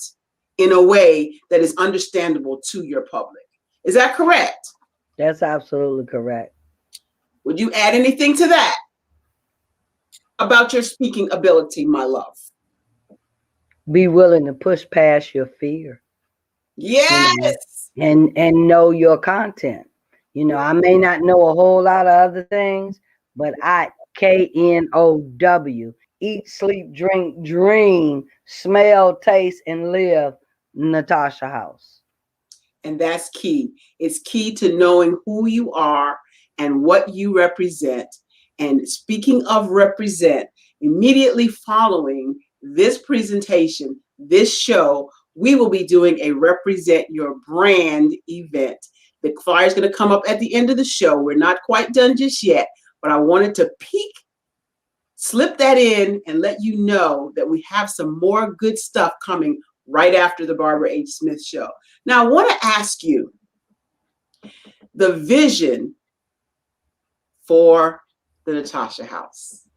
S6: in a way that is understandable to your public. Is that correct?
S7: That's absolutely correct.
S6: Would you add anything to that about your speaking ability, my love?
S7: Be willing to push past your fear.
S6: Yes.
S7: And know your content. I may not know a whole lot of other things, but I KNOW, eat, sleep, drink, dream, smell, taste, and live Natasha House.
S6: And that's key. It's key to knowing who you are and what you represent. And speaking of represent, immediately following this presentation, this show, we will be doing a Represent Your Brand event. The flyer is going to come up at the end of the show. We're not quite done just yet, but I wanted to slip that in and let you know that we have some more good stuff coming right after the Barbara H. Smith Show. Now, I want to ask you the vision for the Natasha House.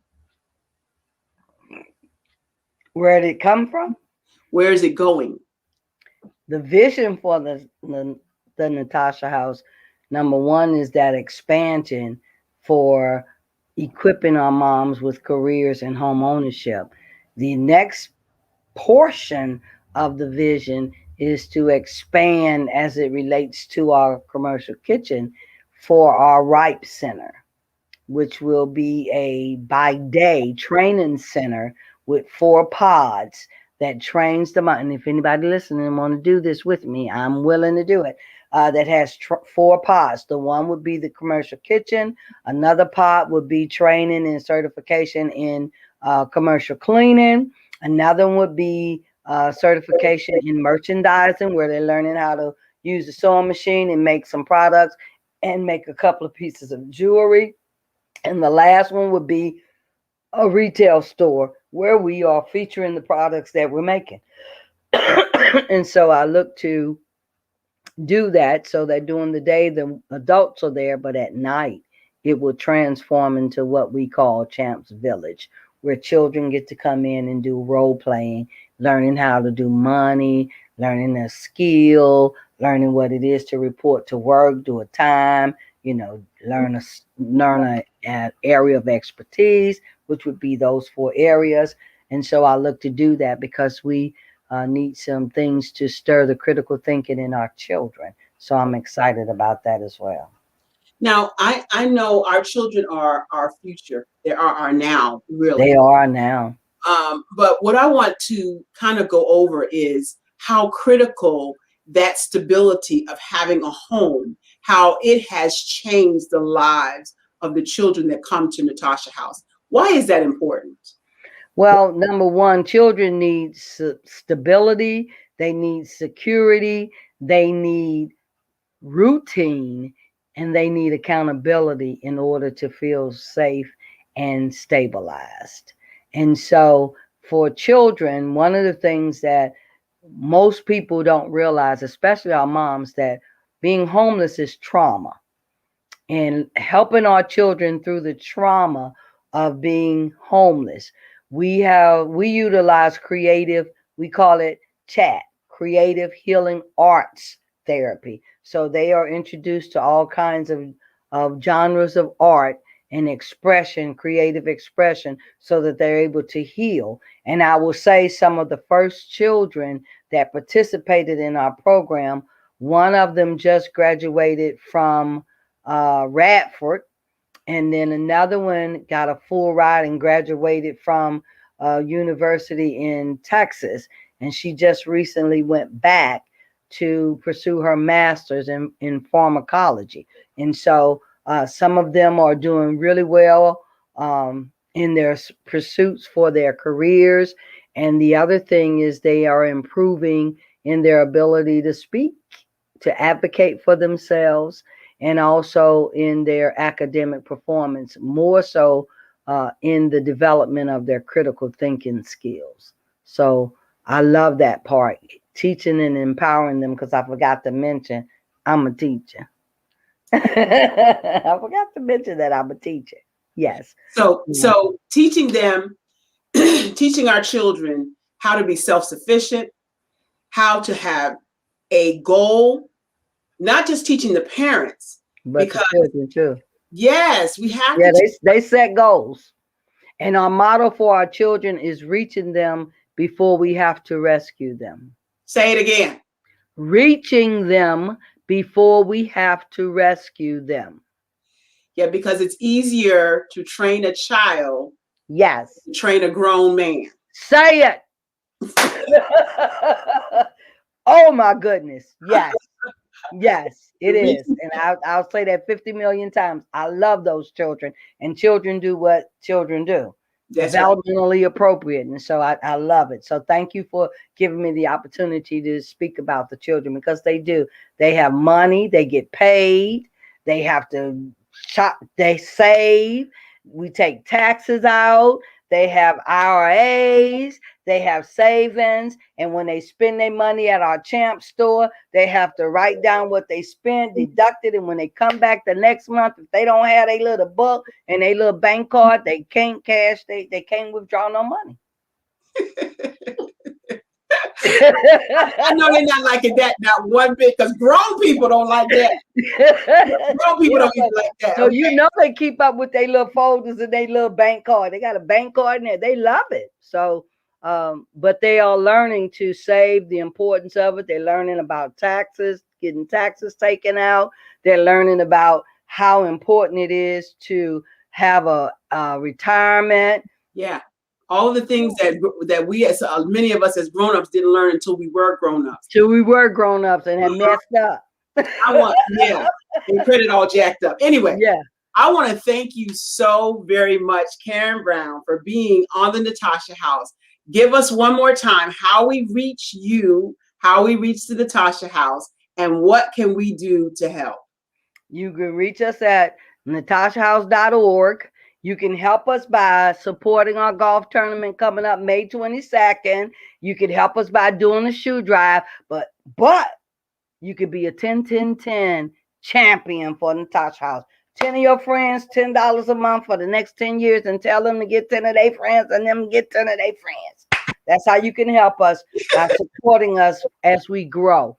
S7: Where did it come from?
S6: Where is it going?
S7: The vision for the Natasha House, number one, is that expansion for equipping our moms with careers and home ownership. The next portion of the vision is to expand as it relates to our commercial kitchen for our RIPE Center, which will be a by day training center with 4 pods that trains them. And if anybody listening want to do this with me, I'm willing to do it. That has 4 pods. The one would be the commercial kitchen. Another pod would be training and certification in commercial cleaning. Another one would be certification in merchandising, where they're learning how to use the sewing machine and make some products and make a couple of pieces of jewelry. And the last one would be a retail store where we are featuring the products that we're making. And so I look to do that so that during the day the adults are there, but at night it will transform into what we call Champs Village, where children get to come in and do role playing, learning how to do money, learning their skill, learning what it is to report to work, do a time, learn an area of expertise, which would be those 4 areas. And so I look to do that because we need some things to stir the critical thinking in our children. So I'm excited about that as well.
S6: Now, I know our children are our future. They are our now, really.
S7: They are now.
S6: But what I want to kind of go over is how critical that stability of having a home, how it has changed the lives of the children that come to Natasha House. Why is that important?
S7: Well, number one, children need stability. They need security. They need routine, and they need accountability in order to feel safe and stabilized. And so for children, one of the things that most people don't realize, especially our moms, that being homeless is trauma. And helping our children through the trauma of being homeless, we utilize creative, we call it CHAT, creative healing arts therapy. So they are introduced to all kinds of genres of art and expression, creative expression, so that they're able to heal. And I will say some of the first children that participated in our program, one of them just graduated from Radford, and then another one got a full ride and graduated from a university in Texas. And she just recently went back to pursue her master's in pharmacology. And so some of them are doing really well in their pursuits for their careers. And the other thing is they are improving in their ability to speak, to advocate for themselves, and also in their academic performance, more so in the development of their critical thinking skills. So I love that part, teaching and empowering them, because I forgot to mention I'm a teacher. I forgot to mention that I'm a teacher. Yes.
S6: So teaching them, teaching our children how to be self-sufficient, how to have a goal, not just teaching the parents,
S7: but
S6: because
S7: the children too.
S6: Yes, we have
S7: to. They set goals. And our motto for our children is reaching them before we have to rescue them.
S6: Say it again.
S7: Reaching them before we have to rescue them.
S6: Yeah, because it's easier to train a child.
S7: Yes.
S6: Than train a grown man.
S7: Say it. Oh my goodness. Yes. Yes, it is. And I'll say that 50 million times. I love those children, and children do what children do. That's developmentally appropriate. And so I love it. So thank you for giving me the opportunity to speak about the children, because they do. They have money, they get paid, they have to shop, they save, we take taxes out, they have IRAs, they have savings, and when they spend their money at our Champ store, they have to write down what they spent, deduct it, and when they come back the next month, if they don't have their little book and their little bank card, they can't cash, they can't withdraw no money.
S6: I know they're not liking that, not one bit, because grown people don't like that. Grown people don't even like that.
S7: So
S6: Okay?
S7: you know they keep up with their little folders and their little bank card. They got a bank card in there. They love it. So, but they are learning to save, the importance of it. They're learning about taxes, getting taxes taken out. They're learning about how important it is to have a retirement.
S6: Yeah. All of the things that we, as many of us as grown-ups, didn't learn until we were grown-ups.
S7: Till we were grown-ups and had messed up.
S6: And credit all jacked up. Anyway,
S7: yeah.
S6: I want to thank you so very much, Karen Brown, for being on the Natasha House. Give us one more time how we reach you, how we reach the Natasha House, and what can we do to help?
S7: You can reach us at natashahouse.org. You can help us by supporting our golf tournament coming up May 22nd. You can help us by doing a shoe drive, but you could be a 10-10-10 champion for Natasha House. 10 of your friends, $10 a month for the next 10 years, and tell them to get 10 of their friends and them get 10 of their friends. That's how you can help us by supporting us as we grow.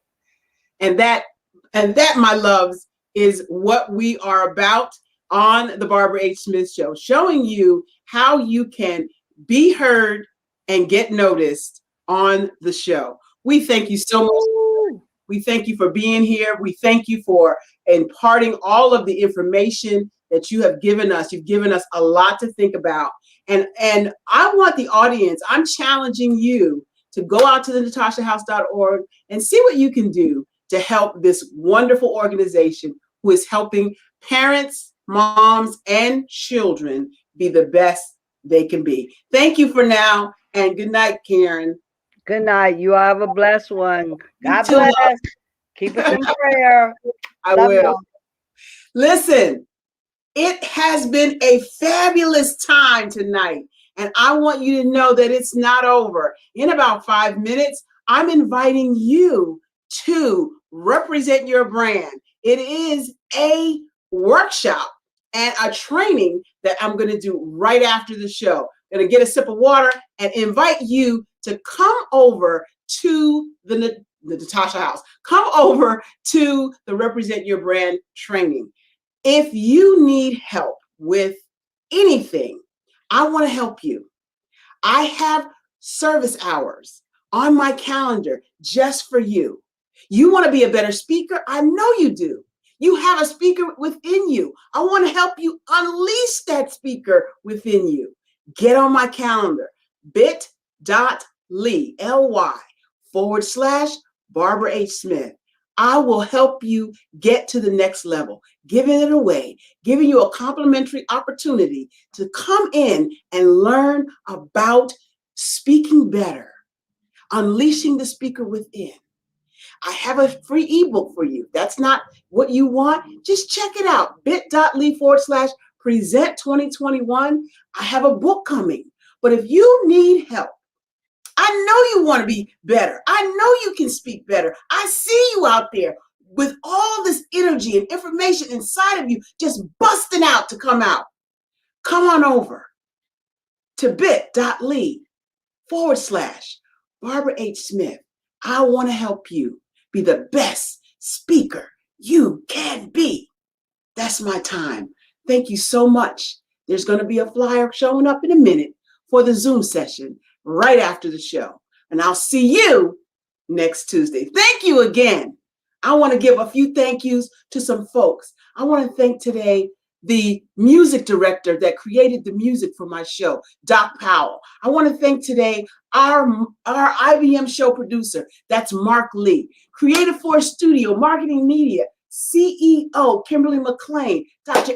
S6: And that, my loves, is what we are about on the Barbara H. Smith Show, showing you how you can be heard and get noticed on the show. We thank you so much. We thank you for being here. We thank you for imparting all of the information that you have given us. You've given us a lot to think about. And I want the audience, I'm challenging you to go out to the natashahouse.org and see what you can do to help this wonderful organization who is helping parents, moms, and children be the best they can be. Thank you for now, and good night, Karen.
S7: Good night. You have a blessed one. God bless. Keep us in prayer.
S6: I will. Listen, it has been a fabulous time tonight, and I want you to know that it's not over. In about 5 minutes, I'm inviting you to represent your brand. It is a workshop and a training that I'm going to do right after the show. I'm going to get a sip of water and invite you to come over to the Natasha House. Come over to the Represent Your Brand training. If you need help with anything, I want to help you. I have service hours on my calendar just for you. You want to be a better speaker? I know you do. You have a speaker within you. I want to help you unleash that speaker within you. Get on my calendar, bit.ly/Barbara H. Smith. I will help you get to the next level, giving it away, giving you a complimentary opportunity to come in and learn about speaking better, unleashing the speaker within. I have a free ebook for you. That's not what you want. Just check it out. bit.ly/present 2021. I have a book coming. But if you need help, I know you want to be better. I know you can speak better. I see you out there with all this energy and information inside of you just busting out to come out. Come on over to bit.ly/Barbara H. Smith. I want to help you be the best speaker you can be. That's my time. Thank you so much. There's going to be a flyer showing up in a minute for the Zoom session right after the show. And I'll see you next Tuesday. Thank you again. I want to give a few thank yous to some folks. I want to thank today the music director that created the music for my show, Doc Powell. I want to thank today our IBM show producer, that's Mark Lee. Creative Force Studio, Marketing Media, CEO, Kimberly McLean, Dr.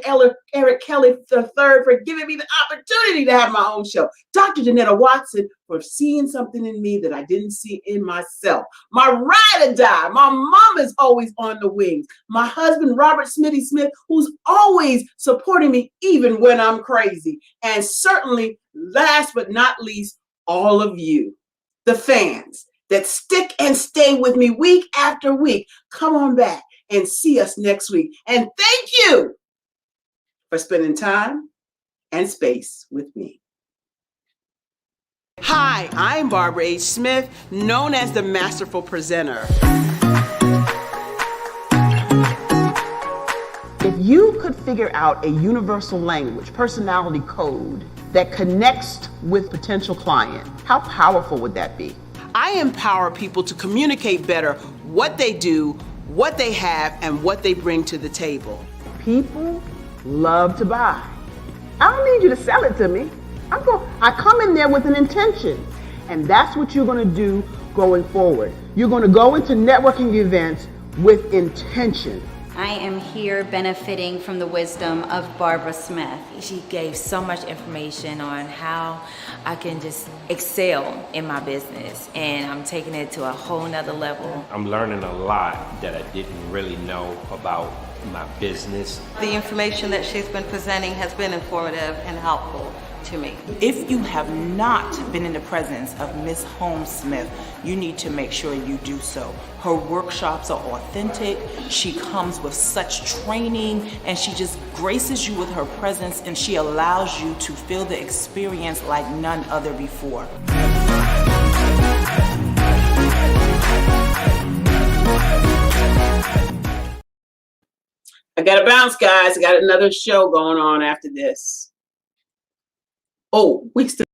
S6: Eric Kelly III for giving me the opportunity to have my own show. Dr. Janetta Watson for seeing something in me that I didn't see in myself. My ride or die, my mom is always on the wings. My husband, Robert Smitty Smith, who's always supporting me even when I'm crazy. And certainly, last but not least, all of you, the fans that stick and stay with me week after week. Come on back and see us next week. And thank you for spending time and space with me. Hi. Hi, I'm Barbara H. Smith, known as the Masterful Presenter. If you could figure out a universal language, personality code that connects with potential client, how powerful would that be? I empower people to communicate better what they do, what they have, and what they bring to the table. People love to buy. I don't need you to sell it to me. I come in there with an intention, and that's what you're going to do going forward. You're going to go into networking events with intention.
S9: I am here benefiting from the wisdom of Barbara Smith.
S10: She gave so much information on how I can just excel in my business, and I'm taking it to a whole nother level.
S11: I'm learning a lot that I didn't really know about my business.
S12: The information that she's been presenting has been informative and helpful to me.
S13: If you have not been in the presence of Ms. Holmes Smith, you need to make sure you do so. Her workshops are authentic. She comes with such training, and she just graces you with her presence, and she allows you to feel the experience like none other before.
S6: I gotta bounce, guys. I got another show going on after this. Oh, we still